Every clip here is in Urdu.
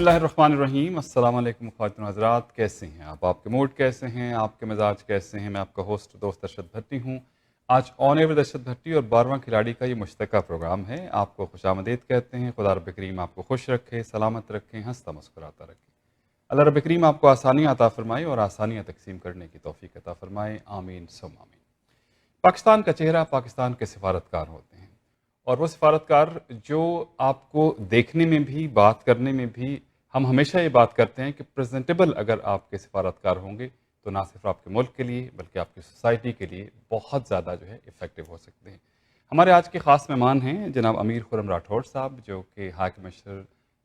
اللہ الرحمن الرحیم۔ السلام علیکم خواتین و حضرات، کیسے ہیں آپ کے موڈ کیسے ہیں، آپ کے مزاج کیسے ہیں؟ میں آپ کا ہوسٹ دوست ارشد بھٹی ہوں۔ آج آن ایئر ود ارشد بھٹی اور 12واں کھلاڑی کا یہ مشترکہ پروگرام ہے۔ آپ کو خوش آمدید کہتے ہیں۔ خدا رب کریم آپ کو خوش رکھے، سلامت رکھے، ہنستا مسکراتا رکھے۔ اللہ رب کریم آپ کو آسانیاں عطا فرمائے اور آسانیاں تقسیم کرنے کی توفیق عطا فرمائے، آمین ثم آمین۔ پاکستان کا چہرہ پاکستان کے سفارتکار ہوتے ہیں، اور وہ سفارتکار جو آپ کو دیکھنے میں بھی، بات کرنے میں بھی، ہم ہمیشہ یہ بات کرتے ہیں کہ پریزنٹیبل اگر آپ کے سفارتکار ہوں گے تو نہ صرف آپ کے ملک کے لیے بلکہ آپ کی سوسائٹی کے لیے بہت زیادہ افیکٹو ہو سکتے ہیں۔ ہمارے آج کے خاص مہمان ہیں جناب امیر خرم راٹھور صاحب، جو کہ ہائی کمشنر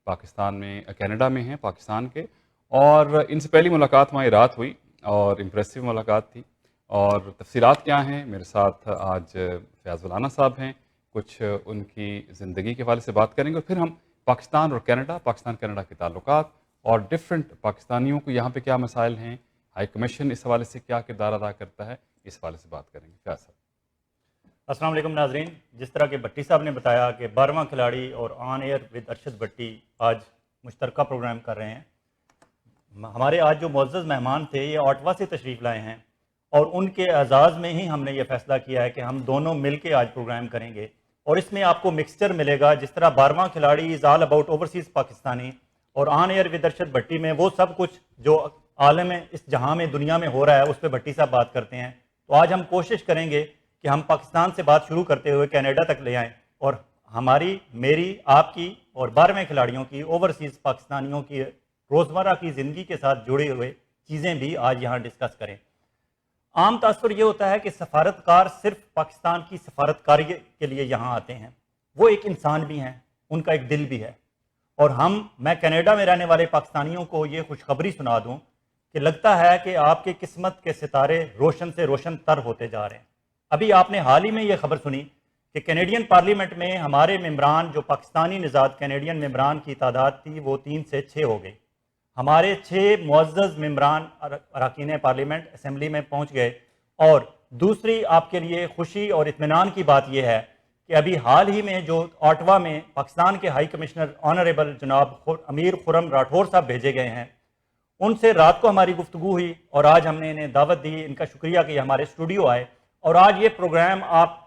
پاکستان میں کینیڈا میں ہیں، پاکستان کے، اور ان سے پہلی ملاقات ہماری رات ہوئی اور امپریسو ملاقات تھی۔ اور تفصیلات کیا ہیں، میرے ساتھ آج فیاض ولانا صاحب ہیں، کچھ ان کی زندگی کے حوالے سے بات کریں گے، اور پھر ہم پاکستان اور کینیڈا، پاکستان کینیڈا کے تعلقات اور ڈفرینٹ پاکستانیوں کو یہاں پہ کیا مسائل ہیں، ہائی کمیشن اس حوالے سے کیا کردار ادا کرتا ہے، اس حوالے سے بات کریں گے۔ فیاض صاحب السلام علیکم ناظرین۔ جس طرح کہ بھٹی صاحب نے بتایا کہ 12واں کھلاڑی اور آن ایئر ود ارشد بھٹی آج مشترکہ پروگرام کر رہے ہیں۔ ہمارے آج جو معزز مہمان تھے یہ آٹوا سے تشریف لائے ہیں، اور ان کے اعزاز میں ہی ہم نے یہ فیصلہ کیا ہے کہ ہم دونوں مل کے آج پروگرام کریں گے، اور اس میں آپ کو مکسچر ملے گا۔ جس طرح 12واں کھلاڑی از آل اباؤٹ اوورسیز پاکستانی، اور آن ایئر ود ارشد بھٹی میں وہ سب کچھ جو عالم اس جہاں میں، دنیا میں ہو رہا ہے، اس پہ بھٹی صاحب بات کرتے ہیں۔ تو آج ہم کوشش کریں گے کہ ہم پاکستان سے بات شروع کرتے ہوئے کینیڈا تک لے آئیں، اور ہماری، میری، آپ کی اور 12ویں کھلاڑیوں کی، اوورسیز پاکستانیوں کی روزمرہ کی زندگی کے ساتھ جڑے ہوئے چیزیں بھی آج یہاں ڈسکس کریں۔ عام تاثر یہ ہوتا ہے کہ سفارتکار صرف پاکستان کی سفارتکاری کے لیے یہاں آتے ہیں، وہ ایک انسان بھی ہیں، ان کا ایک دل بھی ہے۔ اور میں کینیڈا میں رہنے والے پاکستانیوں کو یہ خوشخبری سنا دوں کہ لگتا ہے کہ آپ کے قسمت کے ستارے روشن سے روشن تر ہوتے جا رہے ہیں۔ ابھی آپ نے حال ہی میں یہ خبر سنی کہ کینیڈین پارلیمنٹ میں ہمارے ممبران، جو پاکستانی نژاد کینیڈین ممبران کی تعداد تھی، وہ 3 سے 6 ہو گئی۔ ہمارے 6 معزز ممبران اراکین پارلیمنٹ اسمبلی میں پہنچ گئے۔ اور دوسری آپ کے لیے خوشی اور اطمینان کی بات یہ ہے کہ ابھی حال ہی میں جو آٹوا میں پاکستان کے ہائی کمشنر آنریبل جناب امیر خرم راٹھور صاحب بھیجے گئے ہیں، ان سے رات کو ہماری گفتگو ہوئی، اور آج ہم نے انہیں دعوت دی۔ ان کا شکریہ کہ یہ ہمارے اسٹوڈیو آئے، اور آج یہ پروگرام آپ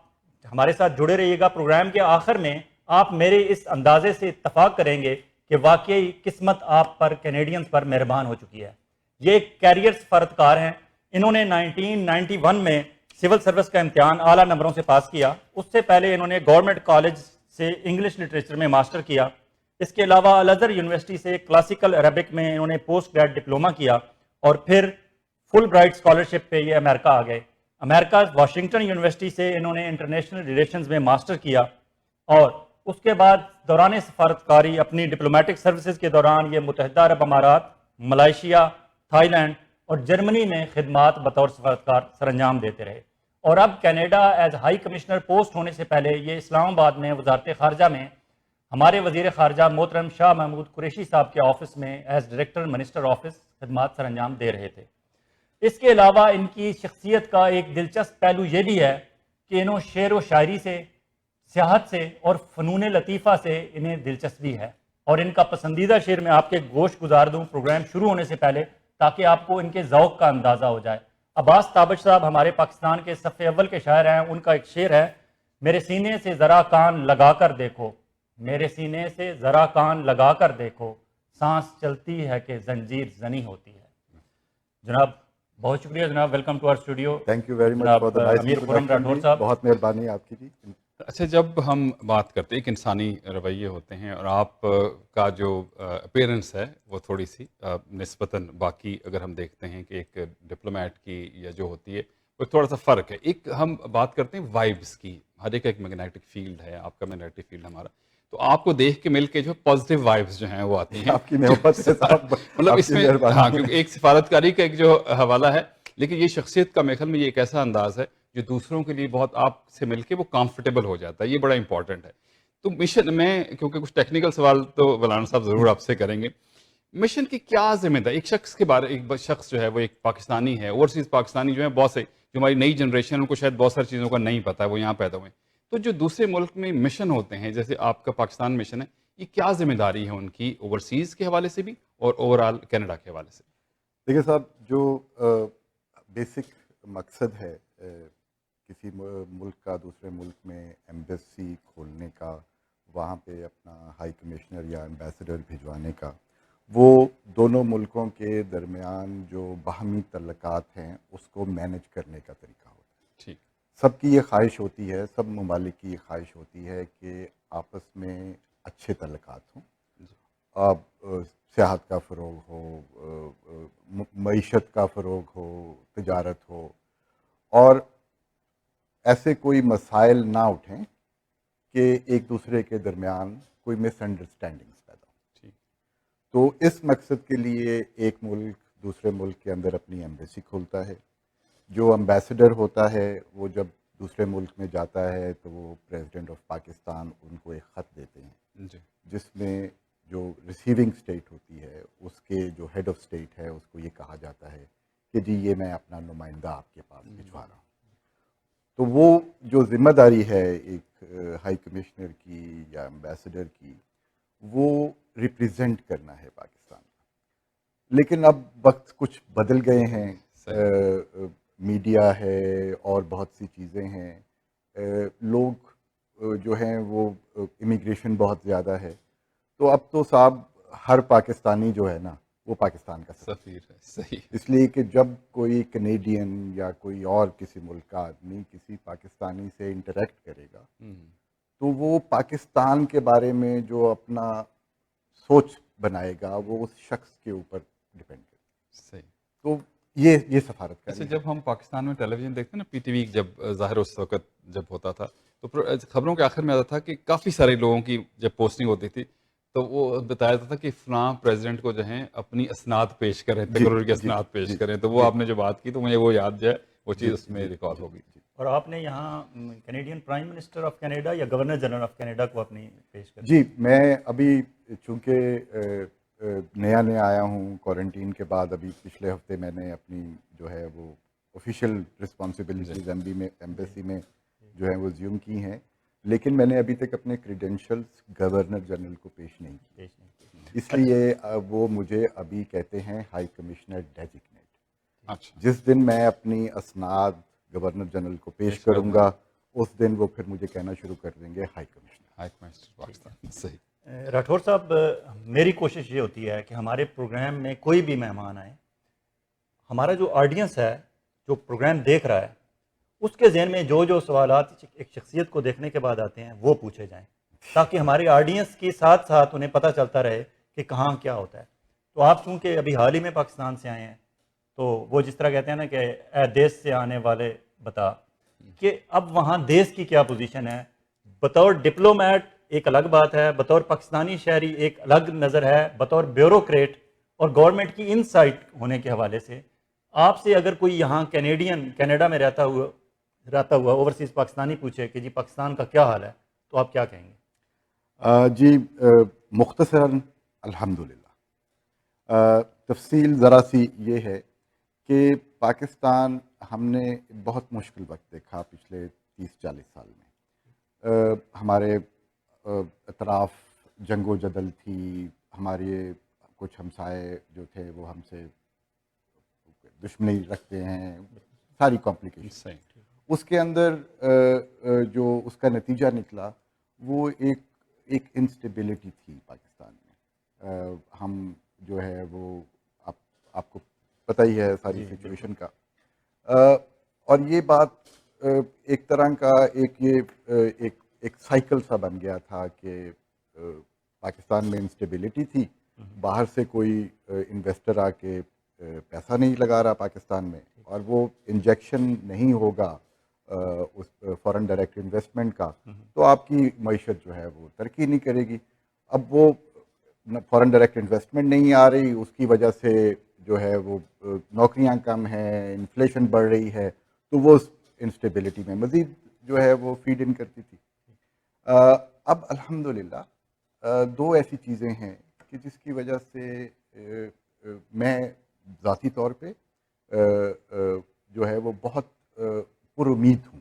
ہمارے ساتھ جڑے رہیے گا۔ پروگرام کے آخر میں آپ میرے اس اندازے سے اتفاق کریں گے کہ واقعی قسمت آپ پر، کینیڈینز پر مہربان ہو چکی ہے۔ یہ ایک کیریئر سفارتکار ہیں۔ انہوں نے 1991 میں سول سروس کا امتحان اعلیٰ نمبروں سے پاس کیا۔ اس سے پہلے انہوں نے گورنمنٹ کالج سے انگلش لٹریچر میں ماسٹر کیا۔ اس کے علاوہ الازہر یونیورسٹی سے کلاسیکل عربک میں انہوں نے پوسٹ گریڈ ڈپلوما کیا، اور پھر فل برائٹ اسکالرشپ پہ یہ امریکہ آ گئے۔ امریکہ واشنگٹن یونیورسٹی سے انہوں نے انٹرنیشنل ریلیشنز میں ماسٹر کیا، اور اس کے بعد دوران سفارتکاری اپنی ڈپلومیٹک سروسز کے دوران یہ متحدہ عرب امارات، ملائیشیا، تھائی لینڈ اور جرمنی میں خدمات بطور سفارتکار سر انجام دیتے رہے۔ اور اب Canada as high commissioner post ہونے سے پہلے یہ اسلام آباد میں وزارت خارجہ میں ہمارے وزیر خارجہ محترم شاہ محمود قریشی صاحب کے آفس میں ایز ڈائریکٹر منسٹر آفس خدمات سر انجام دے رہے تھے۔ اس کے علاوہ ان کی شخصیت کا ایک دلچسپ پہلو یہ بھی ہے کہ انہوں شعر و شاعری سے، سیاحت سے اور فنون لطیفہ سے انہیں دلچسپی ہے، اور ان کا پسندیدہ شعر میں آپ کے گوش گزار دوں پروگرام شروع ہونے سے پہلے، تاکہ آپ کو ان کے ذوق کا اندازہ ہو جائے۔ عباس تابش صاحب ہمارے پاکستان کے صف اول کے شاعر ہیں۔ ان کا ایک شعر ہے، میرے سینے سے ذرا کان لگا کر دیکھو، میرے سینے سے ذرا کان لگا کر دیکھو، سانس چلتی ہے کہ زنجیر زنی ہوتی ہے۔ جناب بہت شکریہ جناب، welcome to our studio. Thank you very much for the nice introduction, بہت مہربانی آپ کی جی۔ اچھا، جب ہم بات کرتے ہیں، ایک انسانی رویے ہوتے ہیں، اور آپ کا جو اپیرنس ہے وہ تھوڑی سی نسبتاً باقی اگر ہم دیکھتے ہیں کہ ایک ڈپلومیٹ کی یا جو ہوتی ہے وہ تھوڑا سا فرق ہے۔ ایک ہم بات کرتے ہیں وائبس کی، ہر ایک ایک میگنیٹک فیلڈ ہے، آپ کا میگنیٹک فیلڈ ہمارا، تو آپ کو دیکھ کے مل کے جو پازیٹیو وائبس جو ہیں وہ آتی ہیں۔ آپ کی محبت سے صاحب، مطلب اس میں ہاں، کیونکہ ایک سفارتکاری کا ایک جو حوالہ ہے، لیکن یہ شخصیت کا میرے خیال میں یہ ایک ایسا انداز ہے جو دوسروں کے لیے بہت آپ سے مل کے وہ کمفرٹیبل ہو جاتا ہے، یہ بڑا امپورٹنٹ ہے۔ تو مشن میں، کیونکہ کچھ ٹیکنیکل سوال تو ولانا صاحب ضرور آپ سے کریں گے، مشن کی کیا ذمہ داری ایک شخص کے بارے، ایک شخص جو ہے وہ ایک پاکستانی ہے، اوورسیز پاکستانی جو ہے بہت سے، جو ہماری نئی جنریشن ان کو شاید بہت ساری چیزوں کا نہیں پتہ ہے، وہ یہاں پیدا ہوئے ہیں، تو جو دوسرے ملک میں مشن ہوتے ہیں، جیسے آپ کا پاکستان مشن ہے، یہ کیا ذمہ داری ہے ان کی اوورسیز کے حوالے سے بھی اور اوور آل کینیڈا کے حوالے سے؟ دیکھیے صاحب، جو بیسک مقصد ہے کسی ملک کا دوسرے ملک میں ایمبیسی کھولنے کا، وہاں پہ اپنا ہائی کمشنر یا ایمبیسڈر بھجوانے کا، وہ دونوں ملکوں کے درمیان جو باہمی تعلقات ہیں اس کو مینج کرنے کا طریقہ ہوتا ہے۔ ٹھیک، سب کی یہ خواہش ہوتی ہے، سب ممالک کی یہ خواہش ہوتی ہے کہ آپس میں اچھے تعلقات ہوں، اب سیاحت کا فروغ ہو، معیشت کا فروغ ہو، تجارت ہو، اور ایسے کوئی مسائل نہ اٹھیں کہ ایک دوسرے کے درمیان کوئی مس انڈرسٹینڈنگس پیدا ہو۔ ٹھیک، تو اس مقصد کے لیے ایک ملک دوسرے ملک کے اندر اپنی ایمبیسی کھولتا ہے۔ جو امبیسڈر ہوتا ہے وہ جب دوسرے ملک میں جاتا ہے تو وہ پریزیڈنٹ آف پاکستان ان کو ایک خط دیتے ہیں، جی، جس میں جو ریسیونگ اسٹیٹ ہوتی ہے اس کے جو ہیڈ آف اسٹیٹ ہے اس کو یہ کہا جاتا ہے کہ جی یہ میں اپنا نمائندہ آپ کے پاس بھجوا رہا ہوں۔ تو وہ جو ذمہ داری ہے ایک ہائی کمشنر کی یا امبیسڈر کی، وہ ریپریزنٹ کرنا ہے پاکستان کا۔ لیکن اب وقت کچھ بدل گئے ہیں، میڈیا ہے اور بہت سی چیزیں ہیں، لوگ جو ہیں وہ امیگریشن بہت زیادہ ہے، تو اب تو صاحب ہر پاکستانی جو ہے نا وہ پاکستان کا سفیر ہے، صحیح، اس لیے کہ جب کوئی کینیڈین یا کوئی اور کسی ملک کا آدمی کسی پاکستانی سے انٹریکٹ کرے گا تو وہ پاکستان کے بارے میں جو اپنا سوچ بنائے گا وہ اس شخص کے اوپر ڈپینڈ کرے گا۔ صحیح۔ تو یہ سفارت ایسے کاری ہے۔ جب ہم پاکستان میں ٹیلی ویژن دیکھتے ہیں نا، پی ٹی وی جب ظاہر اس وقت جب ہوتا تھا تو خبروں کے آخر میں آتا تھا کہ کافی سارے لوگوں کی جب پوسٹنگ ہوتی تھی تو وہ بتایا جاتا تھا کہ فلاں پریزیڈنٹ کو جو ہیں اپنی اسناد پیش کریں، تقرر کے اسناد پیش کریں، تو وہ آپ نے جو بات کی تو مجھے وہ یاد جو ہے وہ چیز اس میں ریکال ہوگی۔ اور آپ نے یہاں Canadian prime minister of Canada یا گورنر جنرل آف کینیڈا کو اپنی پیش کر جی، میں ابھی چونکہ نیا آیا ہوں کوارنٹین کے بعد، ابھی پچھلے ہفتے میں نے اپنی جو ہے وہ آفیشیل رسپانسبلٹیز ایمبیسی میں جو ہیں وہ زیوم کی ہیں، لیکن میں نے ابھی تک اپنے کریڈینشلز گورنر جنرل کو پیش نہیں کی، اس لیے وہ مجھے ابھی کہتے ہیں ہائی کمشنر ڈیزگنیٹ۔ اچھا، جس دن میں اپنی اسناد گورنر جنرل کو پیش کروں گا اس دن وہ پھر مجھے کہنا شروع کر دیں گے high commissioner. High commissioner Pakistan, صحیح۔ راٹھور صاحب، میری کوشش یہ ہوتی ہے کہ ہمارے پروگرام میں کوئی بھی مہمان آئے، ہمارا جو آڈینس ہے جو پروگرام دیکھ رہا ہے اس کے ذہن میں جو سوالات ایک شخصیت کو دیکھنے کے بعد آتے ہیں وہ پوچھے جائیں، تاکہ ہماری آڈینس کے ساتھ ساتھ انہیں پتہ چلتا رہے کہ کہاں کیا ہوتا ہے۔ تو آپ چونکہ ابھی حال ہی میں پاکستان سے آئے ہیں تو وہ جس طرح کہتے ہیں نا کہ اے دیس سے آنے والے بتا، کہ اب وہاں دیس کی کیا پوزیشن ہے، بطور ڈپلومیٹ ایک الگ بات ہے، بطور پاکستانی شہری ایک الگ نظر ہے، بطور بیوروکریٹ اور گورنمنٹ کی انسائٹ ہونے کے حوالے سے آپ سے اگر کوئی یہاں کینیڈین کینیڈا میں رہتا ہوا اوورسیز پاکستانی پوچھے کہ جی پاکستان کا کیا حال ہے تو آپ کیا کہیں گے؟ جی، مختصراً الحمدللہ۔ تفصیل ذرا سی یہ ہے کہ پاکستان ہم نے بہت مشکل وقت دیکھا پچھلے 30-40 سال میں۔ ہمارے اطراف جنگ و جدل تھی، ہمارے کچھ ہمسائے جو تھے وہ ہم سے دشمنی رکھتے ہیں، ساری کمپلیکیشن۔ اس کے اندر جو اس کا نتیجہ نکلا وہ ایک انسٹیبلٹی تھی پاکستان میں۔ ہم جو ہے وہ آپ کو پتہ ہی ہے ساری سچویشن کا، اور یہ بات ایک طرح کا ایک سائیکل سا بن گیا تھا کہ پاکستان میں انسٹیبلٹی تھی، باہر سے کوئی انویسٹر آ کے پیسہ نہیں لگا رہا پاکستان میں، اور وہ انجیکشن نہیں ہوگا اس فارن ڈائریکٹ انویسٹمنٹ کا تو آپ کی معیشت جو ہے وہ ترقی نہیں کرے گی۔ اب وہ فارن ڈائریکٹ انویسٹمنٹ نہیں آ رہی، اس کی وجہ سے جو ہے وہ نوکریاں کم ہیں، انفلیشن بڑھ رہی ہے، تو وہ انسٹیبلٹی میں مزید جو ہے وہ فیڈ ان کرتی تھی۔ اب الحمدللہ دو ایسی چیزیں ہیں کہ جس کی وجہ سے میں ذاتی طور پہ جو ہے وہ بہت پر امید ہوں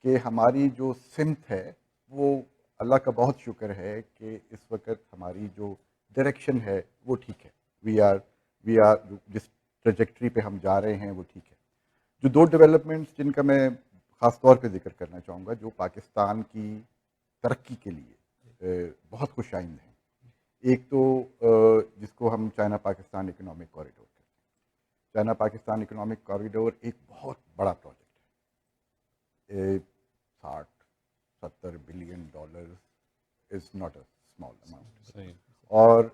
کہ ہماری جو سمت ہے وہ اللہ کا بہت شکر ہے کہ اس وقت ہماری جو ڈائریکشن ہے وہ ٹھیک ہے. وی آر جس ٹریجیکٹری پہ ہم جا رہے ہیں وہ ٹھیک ہے. جو دو ڈیولپمنٹس جن کا میں خاص طور پہ ذکر کرنا چاہوں گا جو پاکستان کی ترقی کے لیے بہت خوش آئند ہیں. ایک تو جس کو ہم چائنا پاکستان اکنامک کوریڈور کہتے ہیں. چائنا پاکستان اکنامک کوریڈور ایک بہت بڑا پروجیکٹ ہے. 60-70 billion dollar is not a small amount. اور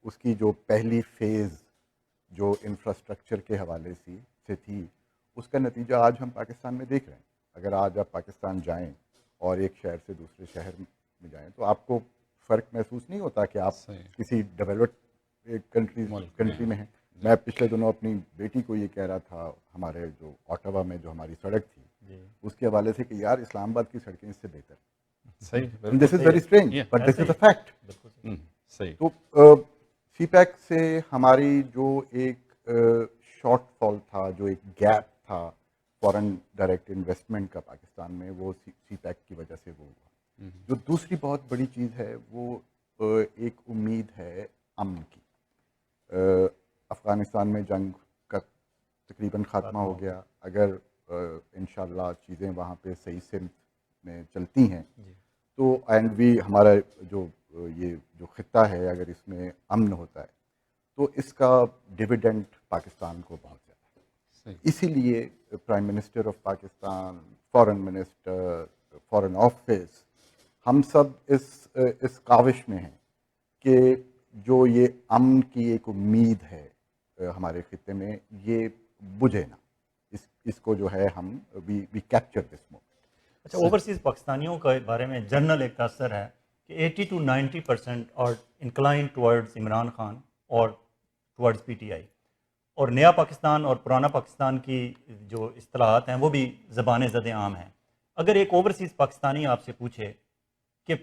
اس کی جو پہلی فیز جو انفراسٹرکچر کے حوالے سے تھی اس کا نتیجہ آج ہم پاکستان میں دیکھ رہے ہیں. اگر آج آپ پاکستان جائیں اور ایک شہر سے دوسرے شہر میں جائیں تو آپ کو فرق محسوس نہیں ہوتا کہ آپ کسی ڈیولپڈ کنٹری میں ہیں. میں پچھلے دنوں اپنی بیٹی کو یہ کہہ رہا تھا ہمارے جو اوٹاوا میں جو ہماری سڑک تھی اس کے حوالے سے کہ یار اسلام آباد کی سڑکیں اس سے بہتر. This is very strange but this is a fact. تو سی پیک سے ہماری جو ایک شارٹ فال تھا, جو ایک گیپ تھا فارن ڈائریکٹ انویسٹمنٹ کا پاکستان میں, وہ سی پیک کی وجہ سے وہ ہوا. جو دوسری بہت بڑی چیز ہے وہ ایک امید ہے امن کی. افغانستان میں جنگ کا تقریباً خاتمہ ہو گیا. اگر انشاءاللہ چیزیں وہاں پہ صحیح سمت میں چلتی ہیں تو اینڈ بھی ہمارا یہ جو خطہ ہے اگر اس میں امن ہوتا ہے تو اس کا ڈویڈنٹ پاکستان کو بہت زیادہ ہے. اسی لیے prime minister of Pakistan, foreign minister, foreign office, ہم سب اس کاوش میں ہیں کہ جو یہ امن کی ایک امید ہے ہمارے خطے میں یہ بجھے نہ. اس کو جو ہے ہم وی کیپچر دس مومنٹ. اچھا, اوورسیز پاکستانیوں کے بارے میں جنرل ایک تاثر ہے کہ 80 to 90% اور انکلائن ٹورڈز عمران خان اور ٹورڈز پی ٹی آئی, اور نیا پاکستان اور پرانا پاکستان کی جو اصطلاحات ہیں وہ بھی زبان زد عام ہیں. اگر ایک اوورسیز پاکستانی آپ سے پوچھے کہ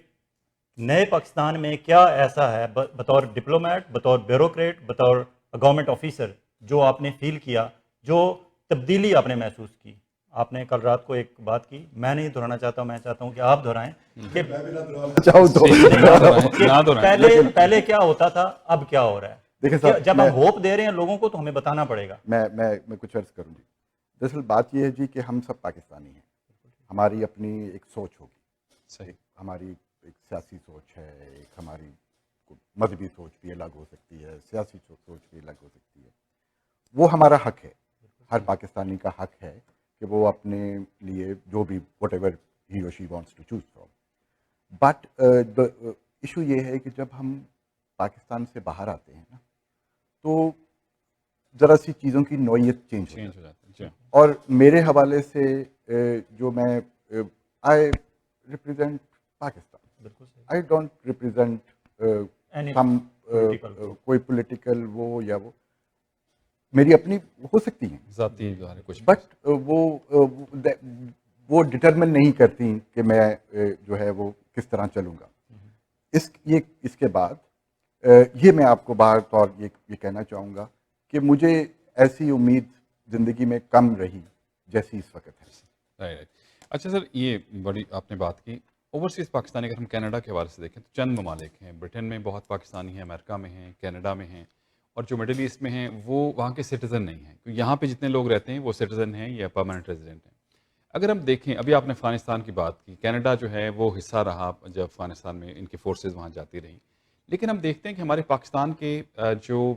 نئے پاکستان میں کیا ایسا ہے بطور ڈپلومیٹ, بطور بیوروکریٹ, بطور گورنمنٹ آفیسر جو آپ نے فیل کیا, جو تبدیلی آپ نے محسوس کی. آپ نے کل رات کو ایک بات کی, میں نہیں دہرانا چاہتا ہوں, میں چاہتا ہوں کہ آپ دہرائیں کہ پہلے کیا ہوتا تھا, اب کیا ہو رہا ہے. جب ہم ہوپ دے رہے ہیں لوگوں کو تو ہمیں بتانا پڑے گا. میں کچھ عرض کروں جی. دراصل بات یہ ہے جی کہ ہم سب پاکستانی ہیں. ہماری اپنی ایک سوچ ہوگی, ہماری ایک سیاسی سوچ ہے, ایک ہماری مذہبی سوچ بھی الگ ہو سکتی ہے, سیاسی سوچ بھی الگ ہو سکتی ہے. وہ ہمارا حق ہے, ہر پاکستانی کا حق ہے کہ وہ اپنے لیے جو بھی what ever he or she wants to choose from. But issue یہ ہے کہ جب ہم پاکستان سے باہر آتے ہیں نا تو ذرا سی چیزوں کی نوعیت چینج ہو جاتی ہے. اور میرے حوالے سے جو میں I represent Pakistan, I don't represent کوئی پولیٹیکل وہ یا وہ میری اپنی ہو سکتی ہیں ذاتی, بٹ وہ ڈٹرمن نہیں کرتی کہ میں جو ہے وہ کس طرح چلوں گا. اس کے بعد یہ میں آپ کو باہر طور یہ کہنا چاہوں گا کہ مجھے ایسی امید زندگی میں کم رہی جیسی اس وقت ہے. اچھا سر, یہ بڑی آپ نے بات کی اوورسیز پاکستانی. اگر ہم کینیڈا کے حوالے سے دیکھیں تو چند ممالک ہیں. برٹن میں بہت پاکستانی ہیں, امریکہ میں ہیں, کینیڈا میں ہیں, اور جو مڈل ایسٹ میں ہیں وہ وہاں کے سٹیزن نہیں ہیں. یہاں پہ جتنے لوگ رہتے ہیں وہ سٹیزن ہیں یا پرماننٹ ریزیڈنٹ ہیں. اگر ہم دیکھیں, ابھی آپ نے افغانستان کی بات کی, کینیڈا جو ہے وہ حصہ رہا جب افغانستان میں ان کی فورسز وہاں جاتی رہیں. لیکن ہم دیکھتے ہیں کہ ہمارے پاکستان کے جو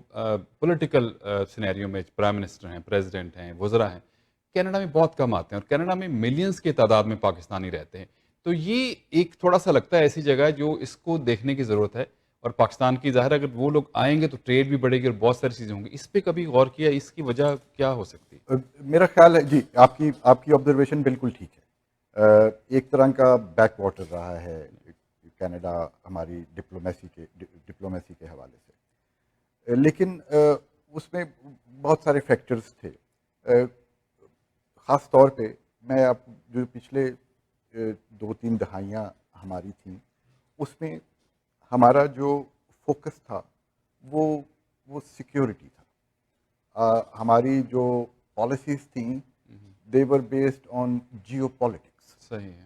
پولیٹیکل سینیریو میں پرائم منسٹر ہیں, پریزیڈنٹ ہیں, وزراء ہیں, کینیڈا میں بہت کم آتے ہیں, اور کینیڈا میں ملینز کی تعداد میں پاکستانی رہتے ہیں. تو یہ ایک تھوڑا سا لگتا ہے ایسی جگہ جو اس کو دیکھنے کی ضرورت ہے. اور پاکستان کی ظاہر اگر وہ لوگ آئیں گے تو ٹریڈ بھی بڑھے گی اور بہت ساری چیزیں ہوں گی. اس پہ کبھی غور کیا, اس کی وجہ کیا ہو سکتی ہے؟ میرا خیال ہے جی آپ کی آبزرویشن بالکل ٹھیک ہے. ایک طرح کا بیک واٹر رہا ہے کینیڈا ہماری ڈپلومیسی کے حوالے سے, لیکن اس میں بہت سارے فیکٹرز تھے. خاص طور پہ میں آپ جو پچھلے 2-3 دہائیاں ہماری تھیں اس میں ہمارا جو فوکس تھا وہ سیکیورٹی تھا. ہماری جو پالیسیز تھیں دے were based on Jio politics. صحیح ہے.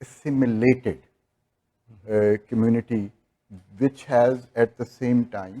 assimilated community which has at the same time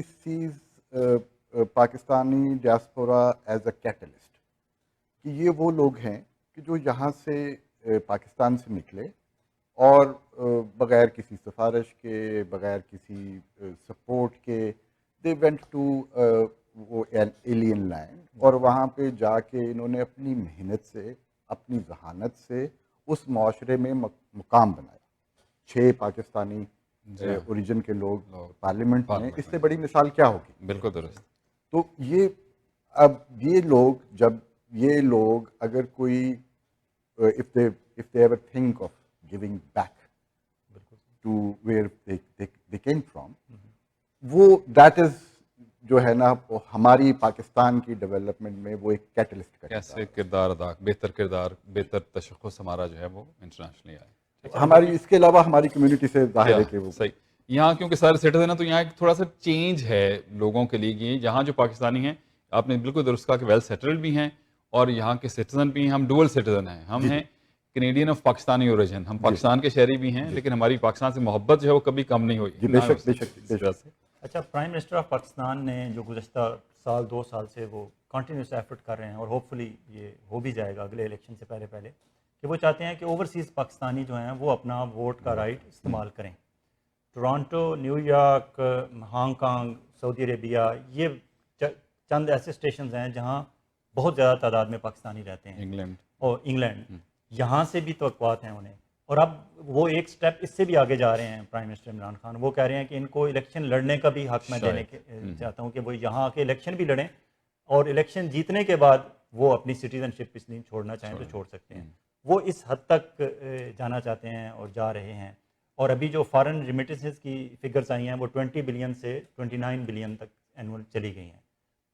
sees Pakistani diaspora is a catalyst کہ یہ وہ لوگ ہیں کہ جو یہاں سے پاکستان سے نکلے اور بغیر کسی سفارش کے بغیر کسی سپورٹ کے دے وینٹ ٹو وہ ایلین لینڈ اور وہاں پہ جا کے انہوں نے اپنی محنت سے اپنی ذہانت سے اس معاشرے میں مقام بنایا. 6 پاکستانی اوریجن کے لوگ پارلیمنٹ میں, اس سے بڑی مثال کیا ہوگی؟ بالکل درست. تو یہ اب یہ لوگ اگر کوئی if they ever think of giving back to where they came from, وہ that is جو ہے نا ہماری پاکستان کی ڈیولپمنٹ میں وہ ایک کیٹلسٹ کا کیسے کردار ادا, بہتر تشخص ہمارا جو ہے وہ انٹرنیشنلی آئے. ہماری اس کے علاوہ ہماری کمیونٹی سے ظاہر ہے کہ وہ صحیح. یہاں کیونکہ سارے سٹیزن ہیں تو یہاں ایک تھوڑا سا چینج ہے لوگوں کے لیے. یہاں جو پاکستانی ہیں, آپ نے بالکل درست کہا کہ ویل سیٹلڈ بھی ہیں اور یہاں کے سٹیزن بھی ہیں. ہم ڈوئل سٹیزن ہیں, ہم ہیں کینیڈین آف پاکستانی اوریجن, ہم پاکستان کے شہری بھی ہیں, لیکن ہماری پاکستان سے محبت جو ہے وہ کبھی کم نہیں ہوئی. بے شک. اچھا, پرائم منسٹر آف پاکستان نے جو گزشتہ سال 2 سال سے وہ کنٹینیوس ایفرٹ کر رہے ہیں اور ہوپ فلی یہ ہو بھی جائے گا اگلے الیکشن سے پہلے کہ وہ چاہتے ہیں کہ اوورسیز پاکستانی جو ہیں وہ اپنا ووٹ کا رائٹ استعمال کریں. Toronto, New York, Hong Kong, سعودی عربیہ, یہ چند ایسے اسٹیشنز ہیں جہاں بہت زیادہ تعداد میں پاکستانی رہتے ہیں. انگلینڈ یہاں سے بھی توقعات ہیں انہیں, اور اب وہ ایک سٹیپ اس سے بھی آگے جا رہے ہیں پرائم منسٹر عمران خان. وہ کہہ رہے ہیں کہ ان کو الیکشن لڑنے کا بھی حق میں دینے چاہتا ہوں کہ وہ یہاں آ کے الیکشن بھی لڑیں اور الیکشن جیتنے کے بعد وہ اپنی سٹیزن شپ اس لیے چھوڑنا چاہیں تو چھوڑ سکتے ہیں. وہ اس حد تک جانا چاہتے ہیں اور جا رہے ہیں. اور ابھی جو فارن ریمیٹنسز کی فگرز آئی ہیں وہ 20 بلین سے 29 بلین تک اینول چلی گئی ہیں.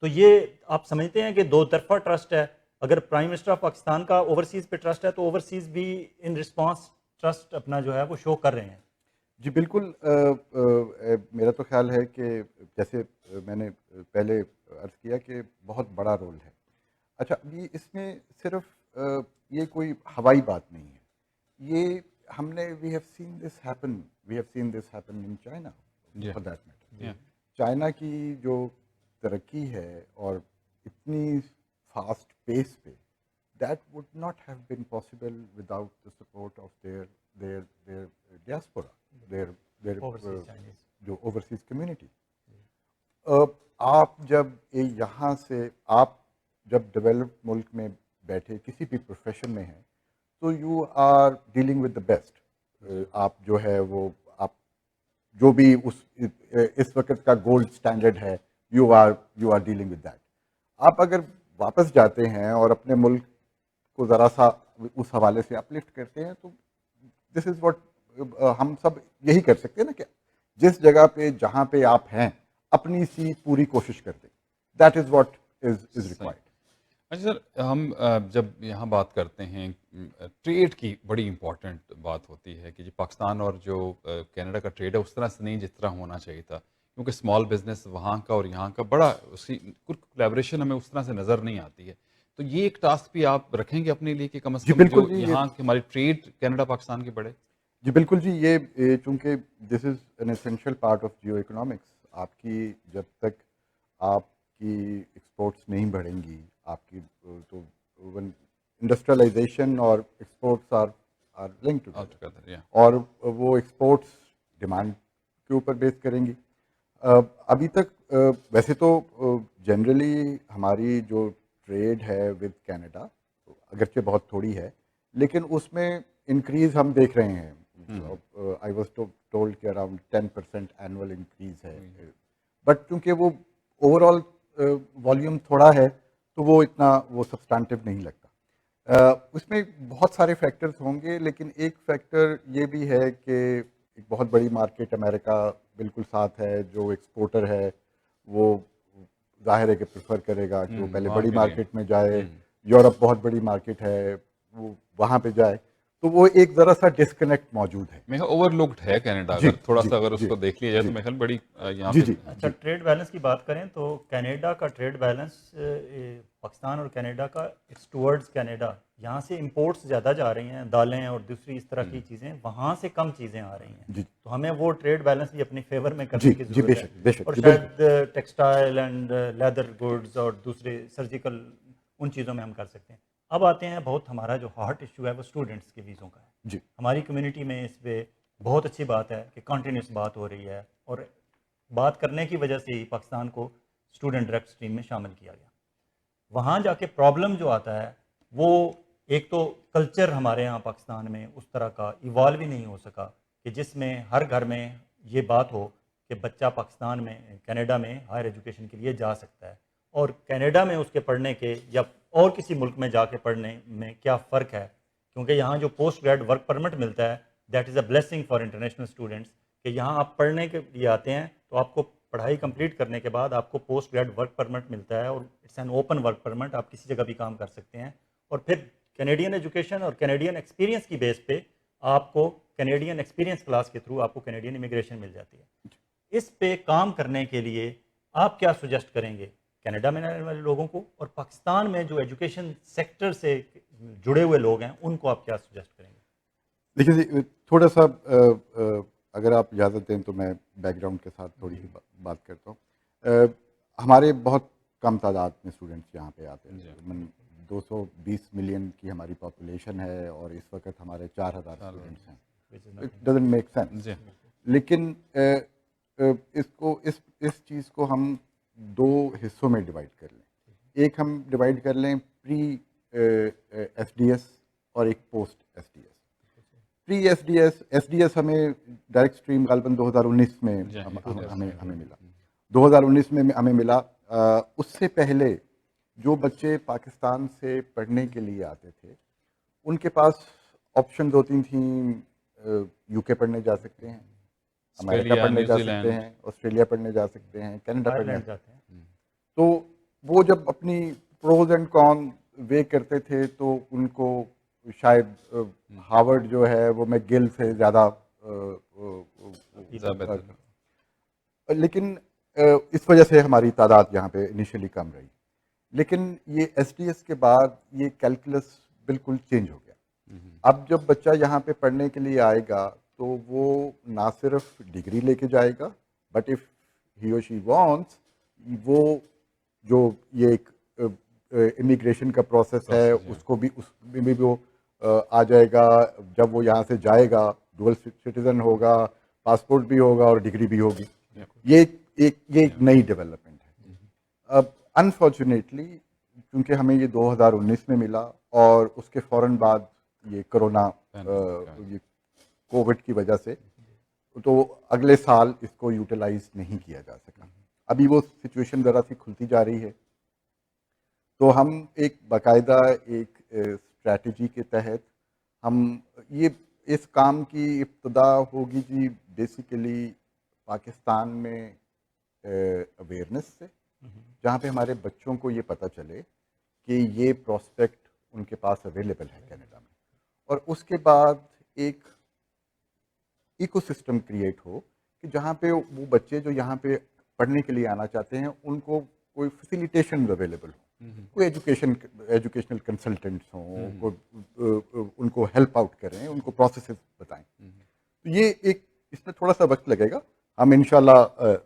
تو یہ آپ سمجھتے ہیں کہ 2 طرفہ ٹرسٹ ہے. اگر پرائم منسٹر آف پاکستان کا اوورسیز پہ ٹرسٹ ہے تو اوورسیز بھی ان رسپانس ٹرسٹ اپنا جو ہے وہ شو کر رہے ہیں. جی بالکل. میرا تو خیال ہے کہ جیسے میں نے پہلے عرض کیا کہ بہت بڑا رول ہے. اچھا, ابھی اس میں صرف یہ کوئی ہوائی بات نہیں ہے. یہ ہم نے we have seen this happen in China for that matter. China کی جو ترقی ہے اور اتنی فاسٹ پیس پہ, that would not have been possible without the support of their diaspora, their جو overseas community. آپ جب یہاں سے آپ جب ڈیولپڈ ملک میں بیٹھے کسی بھی پروفیشن میں ہیں تو you are dealing with the best. آپ جو ہے وہ آپ جو بھی اس وقت کا گولڈ اسٹینڈرڈ ہے you are dealing with that. آپ اگر واپس جاتے ہیں اور اپنے ملک کو ذرا سا اس حوالے سے اپلفٹ کرتے ہیں تو دس از واٹ ہم سب یہی کر سکتے ہیں نا کہ جس جگہ پہ جہاں پہ آپ ہیں اپنی سی پوری کوشش کرتے. That is what is required. اچھا سر, ہم جب یہاں بات کرتے ہیں ٹریڈ کی, بڑی امپورٹنٹ بات ہوتی ہے کہ پاکستان اور جو کینیڈا کا ٹریڈ ہے اس طرح سے نہیں جس طرح ہونا چاہیے تھا, کیونکہ اسمال بزنس وہاں کا اور یہاں کا بڑا اس کی کولیبریشن ہمیں اس طرح سے نظر نہیں آتی ہے. تو یہ ایک ٹاسک بھی آپ رکھیں گے اپنے لیے کہ کم از کم جو یہاں کی ہماری ٹریڈ کینیڈا پاکستان کی بڑھے؟ جی بالکل جی. یہ چونکہ this is an essential part of geoeconomics. آپ کی جب تک آپ کی ایکسپورٹس نہیں بڑھیں گی, آپ کی تو انڈسٹریلائزیشن اور ایکسپورٹس آر لنکڈ ٹوگیدر, اور وہ ایکسپورٹس ڈیمانڈ کے اوپر بیس کریں گی. ابھی تک ویسے تو جنرلی ہماری جو ٹریڈ ہے ود کینیڈا اگرچہ بہت تھوڑی ہے لیکن اس میں انکریز ہم دیکھ رہے ہیں. آئی واز ٹولڈ کہ اراؤنڈ 10% اینول انکریز ہے, بٹ چونکہ وہ اوور آل والیوم تھوڑا ہے تو وہ اتنا وہ سبسٹانٹیو نہیں لگتا. اس میں بہت سارے فیکٹرز ہوں گے, لیکن ایک فیکٹر یہ بھی ہے کہ ایک بہت بڑی مارکیٹ امریکہ بالکل ساتھ ہے. جو ایکسپورٹر ہے وہ ظاہر ہے کہ پریفر کرے گا کہ وہ پہلے بڑی مارکیٹ میں جائے. یورپ بہت بڑی مارکیٹ ہے, وہ وہاں پہ جائے. تو وہ ایک ذرا سا ڈسکنیکٹ موجود ہے. میں اوور لکڈ ہے کینیڈا, اگر تھوڑا سا اگر اس کو دیکھ لیا جائے تو میں خیال بڑی یہاں پہ. اچھا, ٹریڈ بیلنس کی بات کریں تو کینیڈا کا ٹریڈ بیلنس پاکستان اور کینیڈا کا ٹورڈز کینیڈا یہاں سے امپورٹس زیادہ جا رہی ہیں، دالیں اور دوسری اس طرح کی چیزیں، وہاں سے کم چیزیں آ رہی ہیں. جی تو ہمیں وہ ٹریڈ بیلنس بھی اپنے فیور میں جی کرنے کی جی، بے ضرورت شک بے ہے. شک اور جی، شاید ٹیکسٹائل اینڈ لیدر گڈز اور دوسرے سرجیکل ان چیزوں میں ہم کر سکتے ہیں. اب آتے ہیں، بہت ہمارا جو ہارٹ ایشو ہے وہ اسٹوڈنٹس کے ویزوں کا ہے. جی ہماری کمیونٹی میں اس پہ بہت اچھی بات ہے کہ کنٹینیوس بات ہو رہی ہے، اور بات کرنے کی وجہ سے ہی پاکستان کو اسٹوڈنٹ ڈائریکٹ اسٹریم میں شامل کیا گیا. وہاں جا کے پرابلم جو آتا ہے وہ ایک تو کلچر ہمارے یہاں پاکستان میں اس طرح کا ایوالو ہی نہیں ہو سکا کہ جس میں ہر گھر میں یہ بات ہو کہ بچہ پاکستان میں کینیڈا میں ہائر ایجوکیشن کے لیے جا سکتا ہے، اور کینیڈا میں اس کے پڑھنے کے یا اور کسی ملک میں جا کے پڑھنے میں کیا فرق ہے. کیونکہ یہاں جو پوسٹ گریڈ ورک پرمٹ ملتا ہے that is a blessing for international students, کہ یہاں آپ پڑھنے کے لیے آتے ہیں تو آپ کو پڑھائی کمپلیٹ کرنے کے بعد آپ کو پوسٹ گریڈ ورک پرمٹ ملتا ہے، اور it's an open work permit, آپ کسی جگہ بھی کام کر سکتے ہیں. اور پھر کینیڈین ایجوکیشن اور کینیڈین ایکسپیرینس کی بیس پہ آپ کو کینیڈین ایکسپیرینس کلاس کے تھرو آپ کو کینیڈین امیگریشن مل جاتی ہے. اس پہ کام کرنے کے لیے آپ کیا سجیسٹ کریں گے کینیڈا میں رہنے والے لوگوں کو، اور پاکستان میں جو ایجوکیشن سیکٹر سے جڑے ہوئے لوگ ہیں ان کو آپ کیا سجیسٹ کریں گے؟ دیکھیے جی، تھوڑا سا اگر آپ اجازت دیں تو میں بیک گراؤنڈ کے ساتھ تھوڑی سی بات کرتا ہوں. ہمارے بہت کم تعداد میں اسٹوڈنٹس یہاں پہ آتے ہیں. 220 ملین کی ہماری پاپولیشن ہے اور اس وقت ہمارے 4000 اسٹوڈنٹس ہیں. It doesn't make sense. لیکن اس چیز کو ہم دو حصوں میں ڈیوائڈ کر لیں. ایک ہم ڈیوائڈ کر لیں پری ایس ڈی ایس اور ایک پوسٹ ایس ڈی ایس. پری ایس ڈی ایس ہمیں ڈائریکٹ اسٹریم غالباً 2019 میں ہمیں ملا. 2019 میں ہمیں ملا. اس سے پہلے جو بچے پاکستان سے پڑھنے کے لیے آتے تھے ان کے پاس آپشنز ہوتی تھیں. یو کے پڑھنے جا سکتے ہیں، امریکہ پڑھنے جا سکتے ہیں، آسٹریلیا پڑھنے جا سکتے ہیں، کینیڈا پڑھنے آئرلینڈ جاتے ہیں. تو وہ جب اپنی پروز اینڈ کون وے کرتے تھے تو ان کو شاید ہارورڈ جو ہے وہ میں گل سے زیادہ لیکن اس وجہ سے ہماری تعداد یہاں پہ انیشلی کم رہی. لیکن یہ ایس ڈی ایس کے بعد یہ کیلکولس بالکل چینج ہو گیا. اب جب بچہ یہاں پہ پڑھنے کے لیے آئے گا تو وہ نہ صرف ڈگری لے کے جائے گا but if he or she wants, وہ جو یہ ایک امیگریشن کا پروسیس ہے اس میں بھی وہ آ جائے گا. جب وہ یہاں سے جائے گا ڈوئل سٹیزن ہوگا، پاسپورٹ بھی ہوگا اور ڈگری بھی ہوگی. یہ ایک نئی ڈیولپمنٹ ہے. اب انفارچونیٹلی کیونکہ ہمیں یہ 2019 میں ملا اور اس کے فوراً بعد یہ کرونا یہ کووڈ کی وجہ سے تو اگلے سال اس کو یوٹیلائز نہیں کیا جا سکا. ابھی وہ سچویشن ذرا سی کھلتی جا رہی ہے. تو ہم ایک باقاعدہ ایک اسٹریٹجی کے تحت ہم یہ اس کام کی ابتدا ہوگی جی بیسیکلی پاکستان میں اویئرنیس سے، جہاں پہ ہمارے بچوں کو یہ پتہ چلے کہ یہ پراسپیکٹ ان کے پاس اویلیبل ہے کینیڈا میں. اور اس کے بعد ایک ایکو سسٹم کریٹ ہو کہ جہاں پہ وہ بچے جو یہاں پہ پڑھنے کے لیے آنا چاہتے ہیں ان کو کوئی فیسیلیٹیشن اویلیبل ہو، کوئی ایجوکیشنل کنسلٹنٹس ہوں، ان کو ہیلپ آؤٹ کریں، ان کو پروسیسز بتائیں. تو یہ ایک اس میں تھوڑا سا وقت لگے گا. ہم انشاءاللہ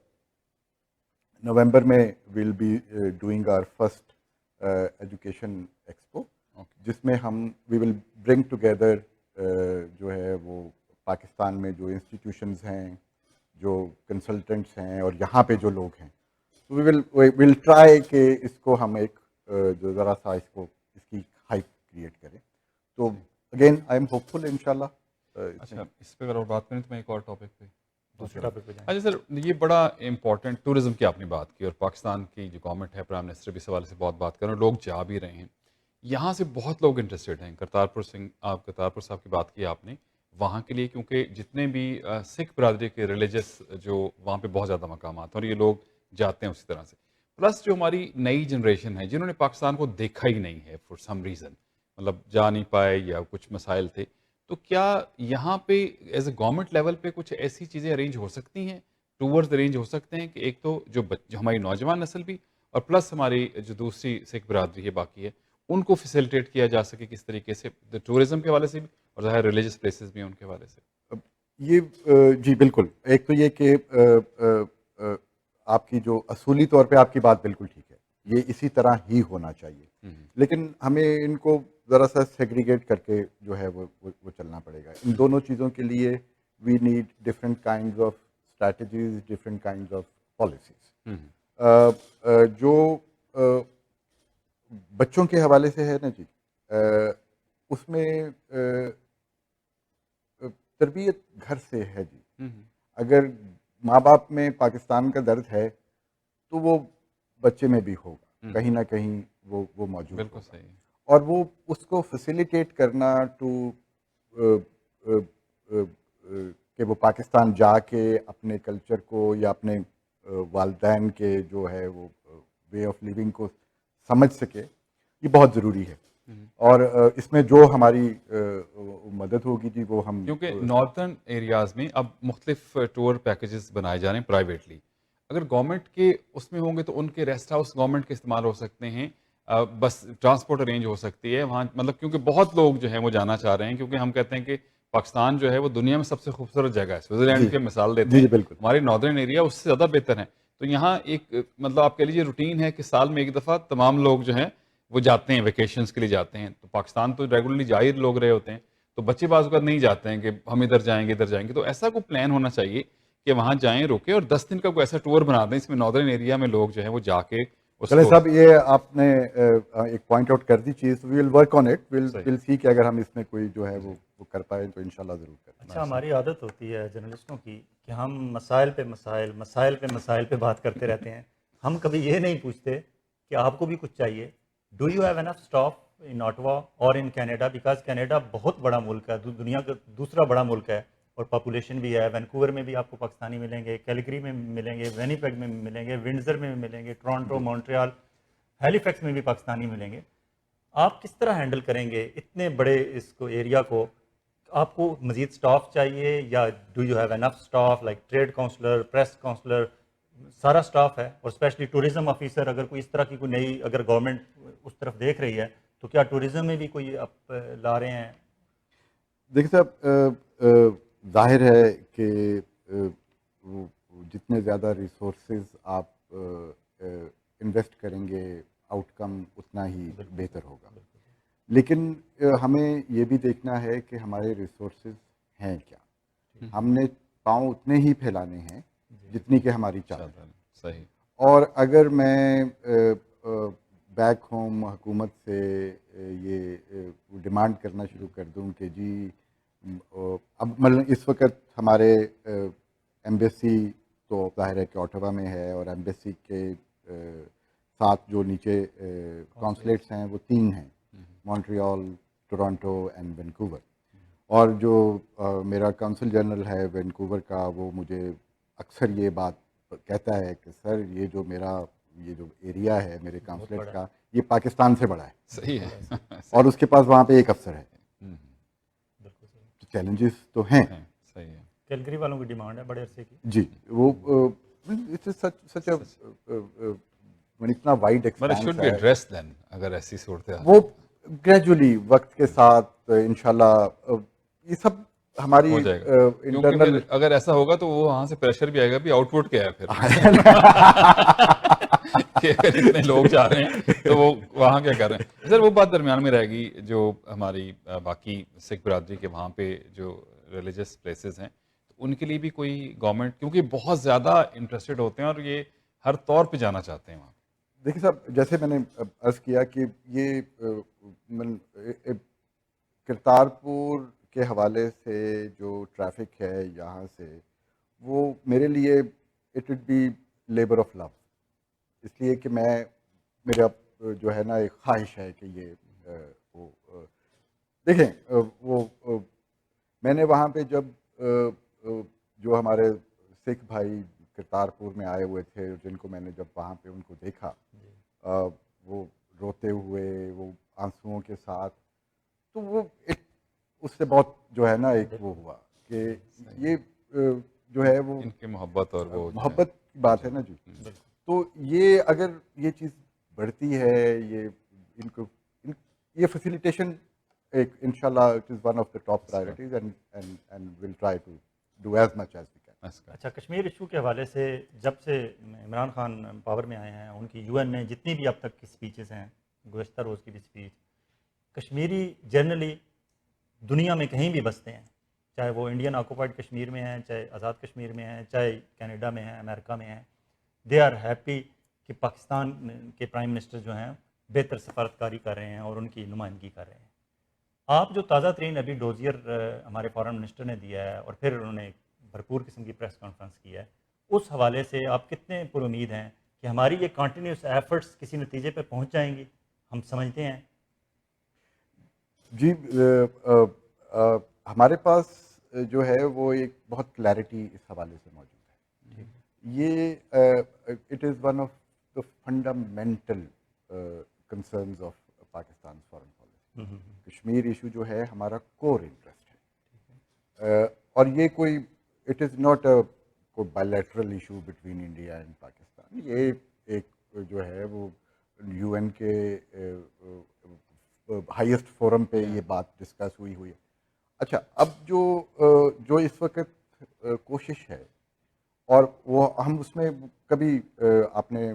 نومبر میں will be doing our first education expo, جس میں ہم وی ول برنگ ٹوگیدر جو ہے وہ پاکستان میں جو انسٹیٹیوشنز ہیں، جو کنسلٹنٹس ہیں اور یہاں پہ جو لوگ ہیں، وی ول ٹرائی کہ اس کو ہم ایک جو ذرا سا اس کی ہائپ کریٹ کریں. تو اگین آئی ایم ہوپ فل انشاءاللہ. اچھا، اس پہ اگر اور بات کریں تو میں ایک اور ٹاپک پہ دوسرے ٹاپک پہ جائیں. اچھا سر، یہ بڑا امپورٹنٹ ٹورزم کی آپ نے بات کی اور پاکستان کی جو گورنمنٹ ہے، پرائم منسٹر بھی اس حوالے سے بہت بات کر رہے ہیں، لوگ جا بھی رہے ہیں. یہاں سے بہت لوگ انٹرسٹیڈ ہیں. کرتارپور صاحب کی بات کی آپ نے وہاں کے لیے، کیونکہ جتنے بھی سکھ برادری کے ریلیجس جو وہاں پہ بہت زیادہ مقامات ہیں اور یہ لوگ جاتے ہیں اسی طرح سے. پلس جو ہماری نئی جنریشن ہے جنہوں نے پاکستان کو دیکھا ہی نہیں ہے فار سم ریزن، مطلب جا نہیں پائے یا کچھ مسائل تھے، تو کیا یہاں پہ ایز اے گورنمنٹ لیول پہ کچھ ایسی چیزیں ارینج ہو سکتی ہیں، ٹورز ارینج ہو سکتے ہیں کہ ایک تو جو ہماری نوجوان نسل بھی اور پلس ہماری جو دوسری سکھ برادری ہے باقی ہے ان کو فیسیلیٹیٹ کیا جا سکے کس طریقے سے ٹورزم کے حوالے سے بھی اور ظاہر ریلیجس پلیسز بھی ان کے حوالے سے؟ یہ جی بالکل، ایک تو یہ کہ آپ کی جو اصولی طور پہ آپ کی بات بالکل ٹھیک ہے، یہ اسی طرح ہی ہونا چاہیے، لیکن ہمیں ان کو ذرا سا سیگریگیٹ کر کے جو ہے وہ چلنا پڑے گا. ان دونوں چیزوں کے لیے we need different kinds of strategies, different kinds of policies. جو بچوں کے حوالے سے ہے نا جی، اس میں تربیت گھر سے ہے جی. اگر ماں باپ میں پاکستان کا درد ہے تو وہ بچے میں بھی ہوگا، کہیں نہ کہیں وہ موجود بالکل ہوگا. صحیح. اور وہ اس کو فیسیلیٹیٹ کرنا ٹو کہ وہ پاکستان جا کے اپنے کلچر کو یا اپنے والدین کے جو ہے وہ وے آف لیونگ کو سمجھ سکے، یہ بہت ضروری ہے. اور اس میں جو ہماری مدد ہوگی جی وہ ہم، کیونکہ نارتھرن ایریاز میں اب مختلف ٹور پیکیجز بنائے جا رہے ہیں پرائیویٹلی. اگر گورنمنٹ کے اس میں ہوں گے تو ان کے ریسٹ ہاؤس گورنمنٹ کے استعمال ہو سکتے ہیں، بس ٹرانسپورٹ ارینج ہو سکتی ہے وہاں، مطلب کیونکہ بہت لوگ جو ہیں وہ جانا چاہ رہے ہیں، کیونکہ ہم کہتے ہیں کہ پاکستان جو ہے وہ دنیا میں سب سے خوبصورت جگہ ہے. سوئٹزرلینڈ جی کی مثال دیتے جی ہیں، جی بالکل ہماری نارتھرن ایریا اس سے زیادہ بہتر ہے. تو یہاں ایک مطلب آپ کہہ لیجیے روٹین ہے کہ سال میں ایک دفعہ تمام لوگ جو ہیں وہ جاتے ہیں، ویکیشنز کے لیے جاتے ہیں. تو پاکستان تو ریگولرلی جا ہی لوگ رہے ہوتے ہیں، تو بچے بعض اوقات نہیں جاتے ہیں کہ ہم ادھر جائیں گے ادھر جائیں گے. تو ایسا کوئی پلان ہونا چاہیے کہ وہاں جائیں، رکے اور 10 دن کا کوئی ایسا ٹور بنا دیں اس میں نارتھرن ایریا میں لوگ جو ہیں وہ جا کے اس چلے کو. صاحب، یہ آپ نے ایک پوائنٹ آؤٹ کر دی چیز، وی ول ورک آن اٹ، ول سی کہ اگر ہم اس میں کوئی جو ہے وہ کر پائیں تو انشاءاللہ ضرور کریں. اچھا، ہماری عادت ہوتی ہے جرنلسٹوں کی کہ ہم مسائل پہ مسائل، مسائل پہ مسائل پہ بات کرتے رہتے ہیں. ہم کبھی یہ نہیں پوچھتے کہ آپ کو بھی کچھ چاہیے. Do you have enough staff ان آٹوا اور ان کینیڈا؟ بیکاز کینیڈا بہت بڑا ملک ہے، دنیا کا دوسرا بڑا ملک ہے اور پاپولیشن بھی ہے. وینکوور میں بھی آپ کو پاکستانی ملیں گے، کیلگری میں ملیں گے، وینیپیگ میں ملیں گے، ونڈزر میں ملیں گے، ٹورانٹو، مونٹریال، ہیلی فیکس میں بھی پاکستانی ملیں گے. آپ کس طرح ہینڈل کریں گے اتنے بڑے اس کو ایریا کو؟ آپ کو مزید سٹاف چاہیے یا do you have enough staff like trade counsellor, press counsellor, سارا سٹاف ہے؟ اور اسپیشلی ٹورزم آفیسر، اگر کوئی اس طرح کی کوئی نئی اگر گورنمنٹ اس طرف دیکھ رہی ہے تو کیا ٹورزم میں بھی کوئی آپ لا رہے ہیں؟ دیکھیے صاحب، ظاہر ہے کہ جتنے زیادہ ریسورسز آپ انویسٹ کریں گے آؤٹ کم اتنا ہی بہتر ہوگا. لیکن ہمیں یہ بھی دیکھنا ہے کہ ہمارے ریسورسز ہیں کیا. ہم نے پاؤں اتنے ہی پھیلانے ہیں جتنی کہ ہماری چادر. صحیح. اور اگر میں بیک ہوم حکومت سے یہ ڈیمانڈ کرنا شروع کر دوں کہ جی اب مطلب اس وقت ہمارے ایمبیسی تو ظاہر ہے کہ اوٹاوا میں ہے، اور ایمبیسی کے ساتھ جو نیچے کانسولیٹس ہیں وہ 3 ہیں، مونٹریال، ٹورانٹو اینڈ وینکوور. اور جو میرا کونسل جنرل ہے وینکوور کا، وہ مجھے اکثر یہ بات کہتا ہے کہ سر یہ جو میرا یہ جو ایریا ہے میرے کانسولیٹ کا، یہ پاکستان سے بڑا ہے. صحیح ہے. اور اس کے پاس وہاں پہ ایک افسر ہے. بالکل چیلنجز تو ہیں. صحیح ہے. کیلگری والوں کی ڈیمانڈ ہے بڑے عرصے کی. جی وہ سچ اتنا وائڈ ایکسپینس ہے. اگر ایسی صورتحال وہ گریجولی وقت کے ساتھ انشاءاللہ یہ سب ہماری ہو جائے گا. کیونکہ انٹرنل پھر اگر ایسا ہوگا تو وہ وہاں سے پریشر بھی آئے گا بھی آؤٹ پٹ کیا ہے پھر کہ اگر اتنے لوگ جا رہے ہیں تو وہ وہاں کیا کر رہے ہیں. سر وہ بات درمیان میں رہے گی جو ہماری باقی سکھ برادری کے وہاں پہ جو ریلیجس پلیسز ہیں ان کے لیے بھی کوئی گورنمنٹ، کیونکہ بہت زیادہ انٹرسٹڈ ہوتے ہیں اور یہ ہر طور پہ جانا چاہتے ہیں وہاں. دیکھیے صاحب، جیسے میں نے عرض کیا کہ یہ کرتارپور کے حوالے سے جو ٹریفک ہے یہاں سے، وہ میرے لیے it would be labour of love. اس لیے کہ میرا جو ہے نا ایک خواہش ہے کہ یہ وہ دیکھیں وہ میں نے وہاں پہ جب جو ہمارے سکھ بھائی کرتارپور میں آئے ہوئے تھے، جن کو میں نے جب وہاں پہ ان کو دیکھا وہ روتے ہوئے، وہ آنسوؤں کے ساتھ، تو وہ اس سے بہت جو ہے نا ایک وہ ہوا کہ یہ جو ہے وہ ان کی محبت اور وہ محبت کی بات ہے نا جی. تو یہ اگر یہ چیز بڑھتی ہے، یہ ان یہ فیسیلیٹیشن ایک انشاءاللہ it is one of the top priorities and will try to do as much as we can. اچھا، کشمیر ایشو کے حوالے سے جب سے عمران خان پاور میں آئے ہیں، ان کی یو این میں جتنی بھی اب تک کی اسپیچز ہیں، گزشتہ روز کی بھی اسپیچ، کشمیری جنرلی دنیا میں کہیں بھی بستے ہیں، چاہے وہ انڈین آکوپائڈ کشمیر میں ہیں، چاہے آزاد کشمیر میں ہیں، چاہے کینیڈا میں ہیں، امریکہ میں ہیں، دے آر ہیپی کہ پاکستان کے پرائم منسٹر جو ہیں بہتر سفارتکاری کر رہے ہیں اور ان کی نمائندگی کر رہے ہیں. آپ جو تازہ ترین ابھی ڈوزیئر ہمارے فارن منسٹر نے دیا ہے اور پھر انہوں نے بھرپور قسم کی پریس کانفرنس کی ہے، اس حوالے سے آپ کتنے پر امید ہیں کہ ہماری یہ کنٹینیوس ایفرٹس کسی نتیجے پہ پہنچ جائیں گی؟ ہم سمجھتے ہیں جی ہمارے پاس جو ہے وہ ایک بہت کلیئرٹی اس حوالے سے موجود ہے. یہ it is one of the fundamental concerns of Pakistan foreign policy. Kashmir issue جو ہے ہمارا کور انٹرسٹ ہے، اور یہ کوئی اٹ از ناٹ اے کوئی bilateral issue between India and Pakistan. یہ ایک جو ہے وہ یو این کے ہائیسٹ فورم پہ یہ بات ڈسکس ہوئی ہے. اچھا، اب جو اس وقت کوشش ہے، اور وہ ہم اس میں کبھی آپ نے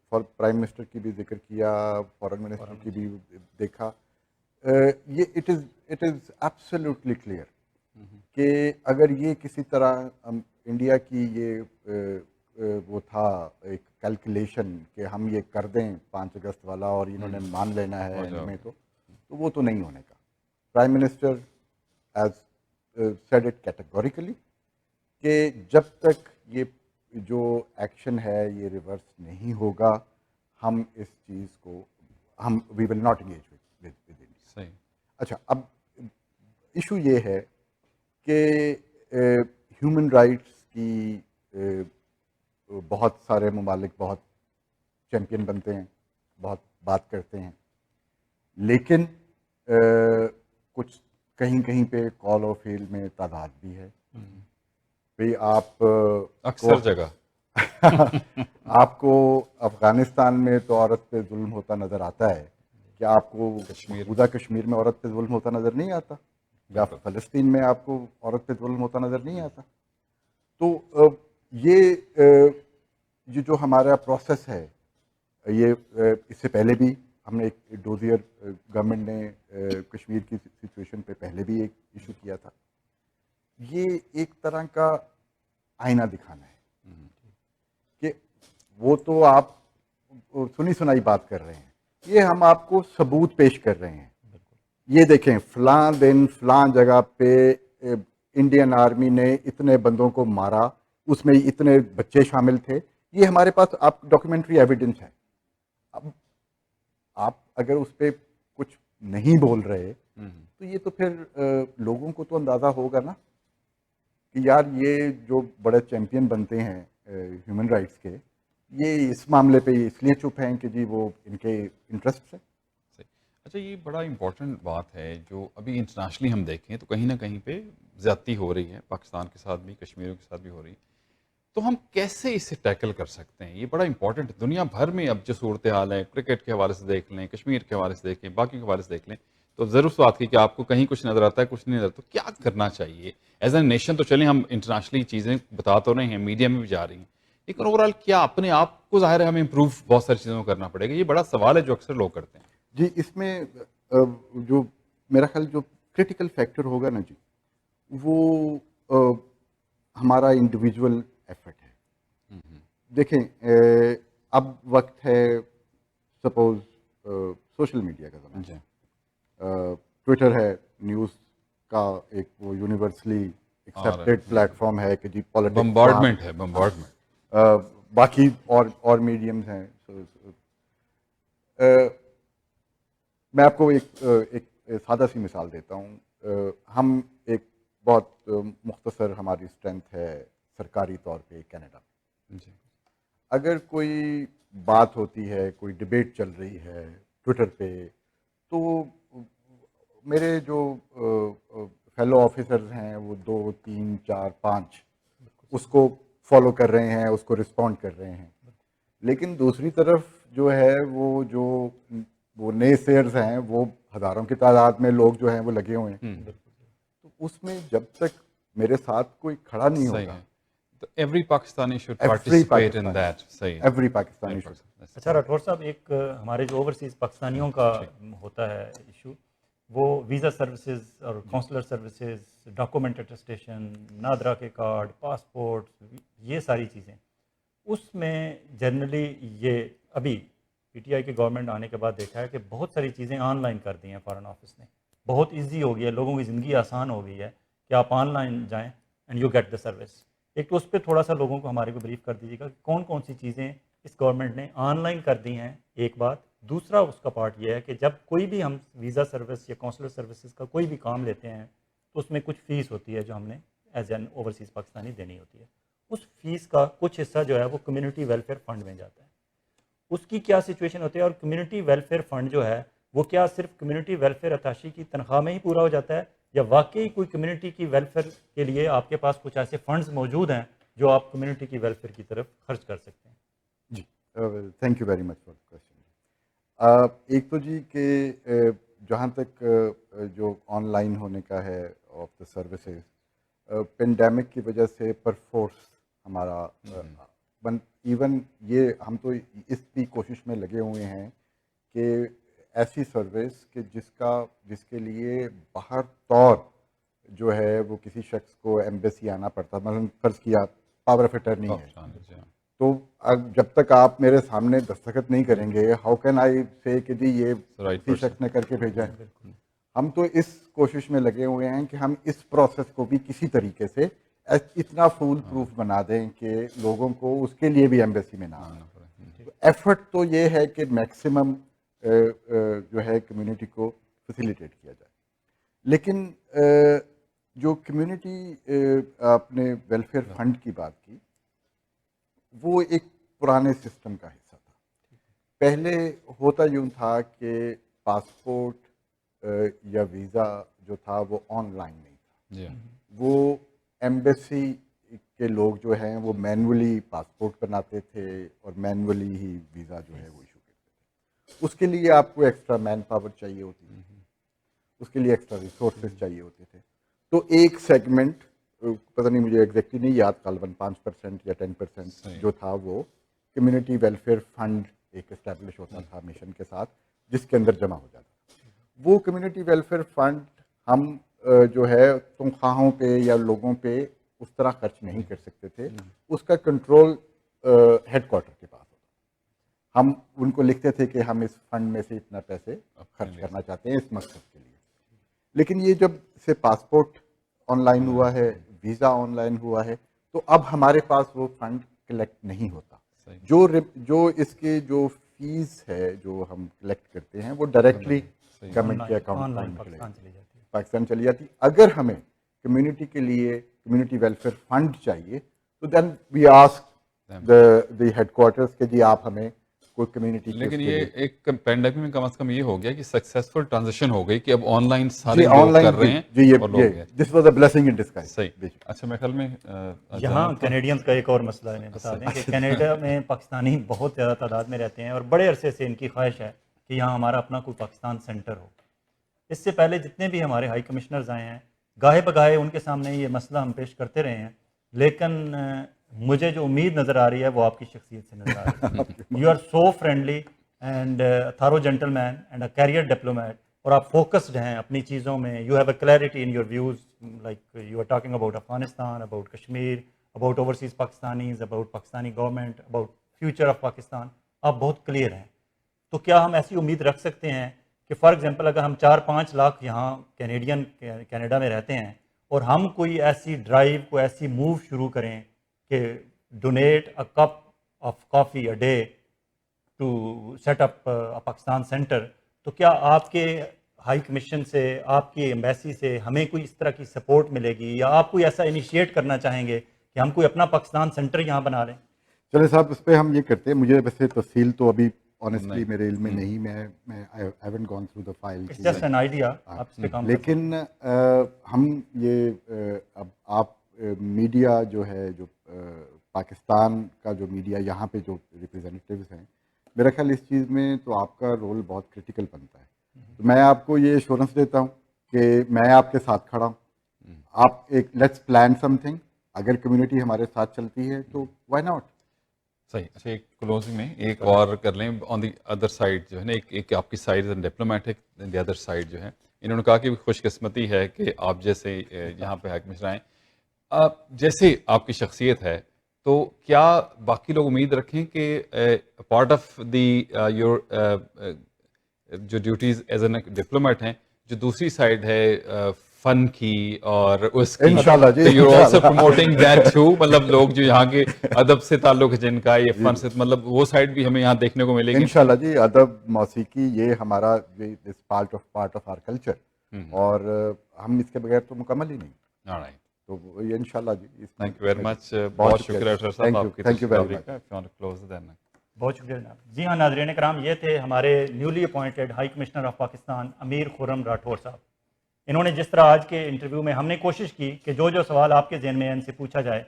پرائم منسٹر کی بھی ذکر کیا، فارن منسٹر کی بھی دیکھا، یہ اٹ از ایبسلیوٹلی کلیئر کہ اگر یہ کسی طرح انڈیا کی یہ وہ تھا ایک کیلکولیشن کہ ہم یہ کر دیں 5 اگست والا اور انہوں نے مان لینا ہے اینڈ میں، تو وہ تو نہیں ہونے کا. Prime minister as said it categorically کہ جب تک یہ جو ایکشن ہے یہ ریورس نہیں ہوگا، ہم اس چیز کو we will not engage with India. صحیح. اچھا، اب ایشو یہ ہے کہ ہیومن رائٹس کی بہت سارے ممالک بہت چیمپئن بنتے ہیں، بہت بات کرتے ہیں، لیکن کچھ کہیں پہ کال اور فیل میں تعداد بھی ہے. بھئی آپ اکثر جگہ آپ کو افغانستان میں تو عورت پہ ظلم ہوتا نظر آتا ہے، کہ آپ کو مقبوضہ کشمیر میں عورت پہ ظلم ہوتا نظر نہیں آتا، یا فلسطین میں آپ کو عورت پہ ظلم ہوتا نظر نہیں آتا. تو یہ جو ہمارا پروسیس ہے، یہ اس سے پہلے بھی ہم نے ایک ڈوزیئر گورنمنٹ نے کشمیر کی سچویشن پہ پہلے بھی ایک ایشو کیا تھا. یہ ایک طرح کا آئینہ دکھانا ہے کہ وہ تو آپ سنی سنائی بات کر رہے ہیں، یہ ہم آپ کو ثبوت پیش کر رہے ہیں. یہ دیکھیں، فلاں دن فلاں جگہ پہ انڈین آرمی نے اتنے بندوں کو مارا، اس میں اتنے بچے شامل تھے. یہ ہمارے پاس آپ ڈاکیومنٹری ایویڈنس ہے. اب آپ اگر اس پہ کچھ نہیں بول رہے تو یہ تو پھر لوگوں کو تو اندازہ ہوگا نا کہ یار یہ جو بڑے چیمپئن بنتے ہیں ہیومن رائٹس کے، یہ اس معاملے پہ اس لیے چپ ہیں کہ جی وہ ان کے انٹرسٹ ہے. اچھا، یہ بڑا امپورٹنٹ بات ہے جو ابھی انٹرنیشنلی ہم دیکھیں تو کہیں نہ کہیں پہ زیادتی ہو رہی ہے، پاکستان کے ساتھ بھی، کشمیریوں کے ساتھ بھی ہو رہی ہے. تو ہم کیسے اسے ٹیکل کر سکتے ہیں؟ یہ بڑا امپورٹنٹ ہے. دنیا بھر میں اب جو صورتحال ہے، کرکٹ کے حوالے سے دیکھ لیں، کشمیر کے حوالے سے دیکھ لیں، باقی کے حوالے سے دیکھ لیں، تو ضرور بات کی کہ آپ کو کہیں کچھ نظر آتا ہے، کچھ نہیں نظر آتا. تو کیا کرنا چاہیے ایز اے نیشن؟ تو چلیں ہم انٹرنیشنلی چیزیں بتا تو رہے ہیں، میڈیا میں بھی جا رہی ہیں، لیکن اوور آل کیا اپنے آپ کو ظاہر ہے ہمیں امپروو بہت ساری چیزوں کو کرنا پڑے گا. یہ بڑا سوال ہے جو اکثر لوگ کرتے ہیں. جی، اس میں جو میرا خیال جو کرٹیکل فیکٹر ہوگا نا جی، وہ ہمارا انڈیویجول ایفرٹ ہے. دیکھیں، اب وقت ہے سپوز سوشل میڈیا کا زمانہ، ٹویٹر ہے، نیوز کا ایک وہ یونیورسلی ایکسیپٹیڈ پلیٹ فارم ہے کہ جی پالیٹکس، بمبارڈمنٹ ہے، بمبارڈمنٹ. باقی اور میڈیمز ہیں. میں آپ کو ایک سادہ سی مثال دیتا ہوں. ہم ایک بہت مختصر ہماری اسٹرینتھ ہے سرکاری طور پہ کینیڈا میں. اگر کوئی بات ہوتی ہے، کوئی ڈبیٹ چل رہی ہے ٹویٹر پہ، تو میرے جو فیلو آفیسرز ہیں وہ 2 3 4 5 اس کو فالو کر رہے ہیں، اس کو رسپونڈ کر رہے ہیں. لیکن دوسری طرف جو ہے وہ جو وہ نئے سیئرز ہیں وہ ہزاروں کی تعداد میں لوگ جو ہیں وہ لگے ہوئے ہیں. تو اس میں جب تک میرے ساتھ کوئی کھڑا نہیں صحیح ہوگا, ہے. تو every Pakistani should every participate in Pakistani, that. صحیح ہے. Every Pakistani should. اچھا راٹھور صاحب, ایک ہمارے جو اوورسیز پاکستانیوں کا ہوتا ہے ایشو, وہ ویزا سروسز اور counsellor services, document attestation, NADRA کے کارڈ, پاسپورٹ, یہ ساری چیزیں, اس میں جنرلی یہ ابھی پی ٹی آئی کی گورنمنٹ آنے کے بعد دیکھا ہے کہ بہت ساری چیزیں آن لائن کر دی ہیں فارن آفس نے. بہت ایزی ہو گئی ہے, لوگوں کی زندگی آسان ہو گئی ہے کہ آپ آن لائن جائیں and you get the service. ایک تو اس پہ تھوڑا سا لوگوں کو ہمارے کو بریف کر دیجیے گا کہ کون کون سی چیزیں اس گورنمنٹ نے آن لائن کر دی ہیں, ایک بات. دوسرا اس کا پارٹ یہ ہے کہ جب کوئی بھی ہم ویزا سروس یا کونسلر سروسز کا کوئی بھی کام لیتے ہیں تو اس میں کچھ فیس ہوتی ہے جو ہم نے ایز این اوورسیز پاکستانی دینی ہوتی ہے. اس فیس کا کچھ حصہ جو ہے وہ کمیونٹی ویلفیئر فنڈ میں جاتا ہے. اس کی کیا سچویشن ہوتی ہے, اور کمیونٹی ویلفیئر فنڈ جو ہے وہ کیا صرف کمیونٹی ویلفیئر اتاشی کی تنخواہ میں ہی پورا ہو جاتا ہے, یا واقعی کوئی کمیونٹی کی ویلفیئر کے لیے آپ کے پاس کچھ ایسے فنڈز موجود ہیں جو آپ کمیونٹی کی ویلفیئر کی طرف خرچ کر سکتے ہیں؟ جی, thank you very much for question. ایک تو جی کہ جہاں تک جو آن لائن ہونے کا ہے آف دا سروسز, پینڈیمک کی وجہ سے پر فورس ہمارا ایون یہ ہم تو اس کی کوشش میں لگے ہوئے ہیں کہ ایسی سروس کہ جس کے لیے باہر طور جو ہے وہ کسی شخص کو ایمبیسی آنا پڑتا, مثلاً فرض کیا پاور آف اٹرنی ہے, تو جب تک آپ میرے سامنے دستخط نہیں کریں گے, ہاؤ کین آئی سے کہ جی یہ کسی شخص نے کر کے بھیجا ہے. ہم تو اس کوشش میں لگے ہوئے ہیں کہ ہم اس پروسیس کو بھی کسی طریقے سے اتنا فول پروف بنا دیں کہ لوگوں کو اس کے لیے بھی ایمبیسی میں نہ آنا پڑے. ایفرٹ تو یہ ہے کہ میکسیمم جو ہے کمیونٹی کو فیسیلیٹیٹ کیا جائے. لیکن جو کمیونٹی آپ نے ویلفیئر فنڈ کی بات کی, وہ ایک پرانے سسٹم کا حصہ تھا. پہلے ہوتا یوں تھا کہ پاسپورٹ یا ویزا جو تھا وہ آن لائن نہیں تھا. وہ ایمبیسی کے لوگ جو ہیں وہ مینولی پاسپورٹ بناتے تھے اور مینولی ہی ویزا جو ہے وہ ایشو کرتے تھے. اس کے لیے آپ کو ایکسٹرا مین پاور چاہیے ہوتی تھی, اس کے لیے ایکسٹرا ریسورسز چاہیے ہوتے تھے. تو ایک سیگمنٹ, پتہ نہیں مجھے ایگزیکٹلی نہیں یاد, غالباً 5% یا 10% جو تھا وہ کمیونٹی ویلفیئر فنڈ ایک اسٹیبلش ہوتا تھا مشن کے ساتھ, جس کے اندر جمع ہو جاتا تھا. وہ کمیونٹی ویلفیئر فنڈ ہم جو ہے تنخواہوں پہ یا لوگوں پہ اس طرح خرچ نہیں کر سکتے تھے. اس کا کنٹرول ہیڈ کوارٹر کے پاس ہوتا. ہم ان کو لکھتے تھے کہ ہم اس فنڈ میں سے اتنا پیسے خرچ کرنا چاہتے ہیں اس مقصد کے لیے. لیکن یہ جب سے پاسپورٹ آن لائن ہوا ہے, ویزا آن لائن ہوا ہے, تو اب ہمارے پاس وہ فنڈ کلیکٹ نہیں ہوتا. جو اس کے جو فیس ہے جو ہم کلیکٹ کرتے ہیں وہ ڈائریکٹلی گورنمنٹ کے اکاؤنٹ میں پاکستان چلی جاتی. اگر ہمیں کمیونٹی کے لیے کمیونٹی ویلفیئر فنڈ چاہیے تو then we ask the headquarters کہ جی آپ ہمیں کوئی کمیونٹی. لیکن یہ ایک پینڈیمک میں کم از کم یہ ہو گیا کہ سکسیسفل ٹرانزیشن ہو گئی کہ اب آن لائن سارے لوگ کر رہے ہیں. جی یہ this was a blessing in disguise. صحیح. اچھا میرے خیال میں یہاں کینیڈینز کا ایک اور مسئلہ انہیں بتا دیں کہ کینیڈا میں پاکستانی بہت زیادہ تعداد میں رہتے ہیں اور بڑے عرصے سے ان کی خواہش ہے کہ یہاں ہمارا اپنا کوئی پاکستان سینٹر ہو. اس سے پہلے جتنے بھی ہمارے ہائی کمشنرز آئے ہیں, گاہے بگاہے ان کے سامنے یہ مسئلہ ہم پیش کرتے رہے ہیں, لیکن مجھے جو امید نظر آ رہی ہے وہ آپ کی شخصیت سے نظر آ رہی ہے. You are so friendly and thorough gentleman and a career diplomat, اور آپ فوکسڈ ہیں اپنی چیزوں میں. You have a clarity in your views, like you are talking about Afghanistan, about Kashmir, about overseas Pakistanis, about Pakistani government, about future of Pakistan. آپ بہت کلیئر ہیں. تو کیا ہم ایسی امید رکھ سکتے ہیں کہ فار ایگزامپل اگر ہم 4-5 لاکھ یہاں کینیڈین کینیڈا میں رہتے ہیں اور ہم کوئی ایسی ڈرائیو, کوئی ایسی موو شروع کریں کہ donate a cup of coffee a day to set up Pakistan centre, تو کیا آپ کے ہائی کمیشن سے, آپ کی ایمبیسی سے ہمیں کوئی اس طرح کی سپورٹ ملے گی, یا آپ کوئی ایسا انیشیٹ کرنا چاہیں گے کہ ہم کوئی اپنا پاکستان سینٹر یہاں بنا لیں؟ چلے صاحب, اس پہ ہم یہ کرتے ہیں. مجھے ویسے تفصیل تو ابھی آنیسٹلی میرے علم میں نہیں, میں I haven't gone through the file, just an idea آپ اس پہ کام. لیکن ہم یہ اب آپ میڈیا جو ہے, جو پاکستان کا جو میڈیا یہاں پہ جو ریپرزینٹیوز ہیں, میرا خیال اس چیز میں تو آپ کا رول بہت کرٹیکل بنتا ہے. تو میں آپ کو یہ ایشورنس دیتا ہوں کہ میں آپ کے ساتھ کھڑا ہوں. آپ ایک لیٹس پلان سم تھنگ. اگر کمیونٹی ہمارے ساتھ چلتی ہے تو وائی ناٹ. صحیح. اچھا ایک کلوزنگ میں ایک اور کر لیں آن دی ادر سائڈ جو ہے نا, ایک آپ کی side diplomatic, the other side جو ہے, انہوں نے کہا کہ خوش قسمتی ہے کہ آپ جیسے یہاں پہ حکیم مشر آئیں. جیسے آپ کی شخصیت ہے تو کیا باقی لوگ امید رکھیں کہ پارٹ آف دی یور جو ڈیوٹیز ایز این ڈپلومیٹ ہیں, جو دوسری سائڈ ہے فن کی اور اس کی, انشاءاللہ جی, you are also promoting that too, مطلب لوگ جو یہاں کے ادب سے تعلق ہے جن کا, یا فن سے, مطلب وہ سائڈ بھی ہمیں یہاں دیکھنے کو ملے گی انشاءاللہ جی. ادب موسیقی یہ ہمارا پارٹ آف آر کلچر, اور ہم اس کے بغیر تو مکمل ہی نہیں. Alright. تو یہ انشاءاللہ جی. Thank you very much. بہت شکریہ ڈاکٹر صاحب آپ کی تھینک یو ویری مچ. بہت شکریہ جناب. جی ہاں ناظرین کرام, یہ تھے ہمارے newly appointed high commissioner of Pakistan Amir Khurram Rathore sahib. انہوں نے جس طرح آج کے انٹرویو میں ہم نے کوشش کی کہ جو سوال آپ کے ذہن میں ان سے پوچھا جائے,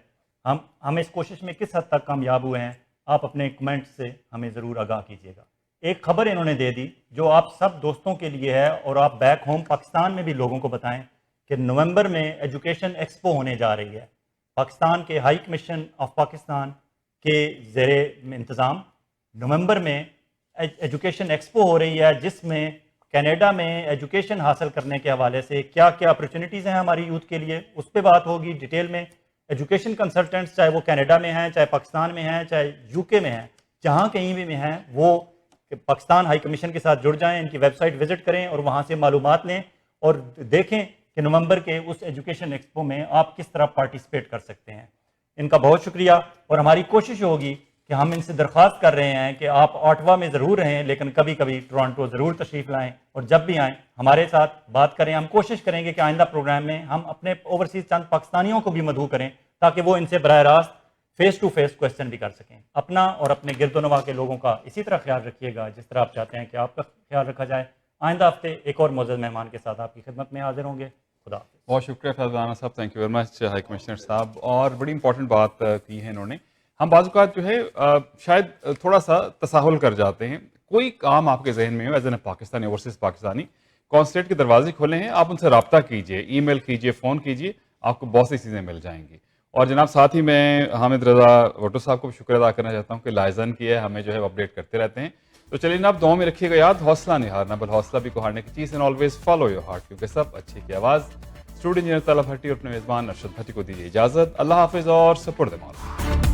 ہم اس کوشش میں کس حد تک کامیاب ہوئے ہیں, آپ اپنے کمنٹ سے ہمیں ضرور آگاہ کیجیے گا. ایک خبر انہوں نے دے دی جو آپ سب دوستوں کے لیے ہے, اور آپ بیک ہوم پاکستان میں بھی لوگوں کو بتائیں کہ نومبر میں ایجوکیشن ایکسپو ہونے جا رہی ہے. پاکستان کے ہائی کمیشن آف پاکستان کے زیر انتظام نومبر میں ایجوکیشن ایکسپو ہو رہی ہے, جس میں کینیڈا میں ایجوکیشن حاصل کرنے کے حوالے سے کیا کیا اپرچونیٹیز ہیں ہماری یوتھ کے لیے, اس پہ بات ہوگی ڈیٹیل میں. ایجوکیشن کنسلٹنٹس چاہے وہ کینیڈا میں ہیں, چاہے پاکستان میں ہیں, چاہے یو کے میں ہیں, جہاں کہیں بھی میں ہیں, وہ پاکستان ہائی کمیشن کے ساتھ جڑ جائیں, ان کی ویب سائٹ وزٹ کریں اور وہاں سے معلومات لیں, اور دیکھیں کہ نومبر کے اس ایجوکیشن ایکسپو میں آپ کس طرح پارٹیسپیٹ کر سکتے ہیں. ان کا بہت شکریہ, اور ہماری کوشش ہوگی کہ ہم ان سے درخواست کر رہے ہیں کہ آپ آٹوا میں ضرور رہیں, لیکن کبھی کبھی ٹورانٹو ضرور تشریف لائیں, اور جب بھی آئیں ہمارے ساتھ بات کریں. ہم کوشش کریں گے کہ آئندہ پروگرام میں ہم اپنے اوورسیز چند پاکستانیوں کو بھی مدعو کریں تاکہ وہ ان سے براہ راست فیس ٹو فیس کویشچن بھی کر سکیں. اپنا اور اپنے گرد و نواح کے لوگوں کا اسی طرح خیال رکھیے گا جس طرح آپ چاہتے ہیں کہ آپ کا خیال رکھا جائے. آئندہ ہفتے ایک اور معزز مہمان کے ساتھ آپ کی خدمت میں حاضر ہوں گے. خدا حافظ. بہت شکریہ فیض رانا صاحب, thank you very much high commissioner صاحب. اور بڑی امپورٹنٹ بات کی ہے انہوں نے. ہم بعض اوقات جو ہے شاید تھوڑا سا تساہل کر جاتے ہیں. کوئی کام آپ کے ذہن میں ہو as an Pakistani, overseas Pakistani, consulate کے دروازے کھولے ہیں, آپ ان سے رابطہ کیجئے, ای میل کیجئے, فون کیجئے, آپ کو بہت سی چیزیں مل جائیں گی. اور جناب ساتھ ہی میں حامد رضا وٹو صاحب کو بھی شکریہ ادا کرنا چاہتا ہوں کہ لائزن کی ہے, ہمیں جو ہے اپڈیٹ کرتے رہتے ہیں. تو چلیے جناب دعاؤں میں رکھیے گا یاد, حوصلہ نہیں ہارنا بل حوصلہ بھی کو ہارنے کی چیز, and always follow your heart, کیونکہ سب اچھے کی آواز. اسٹوڈیو انجینئر طلب بھٹی اور اپنے میزبان ارشد بھٹی کو دیجیے اجازت. اللہ حافظ اور سپرد مال.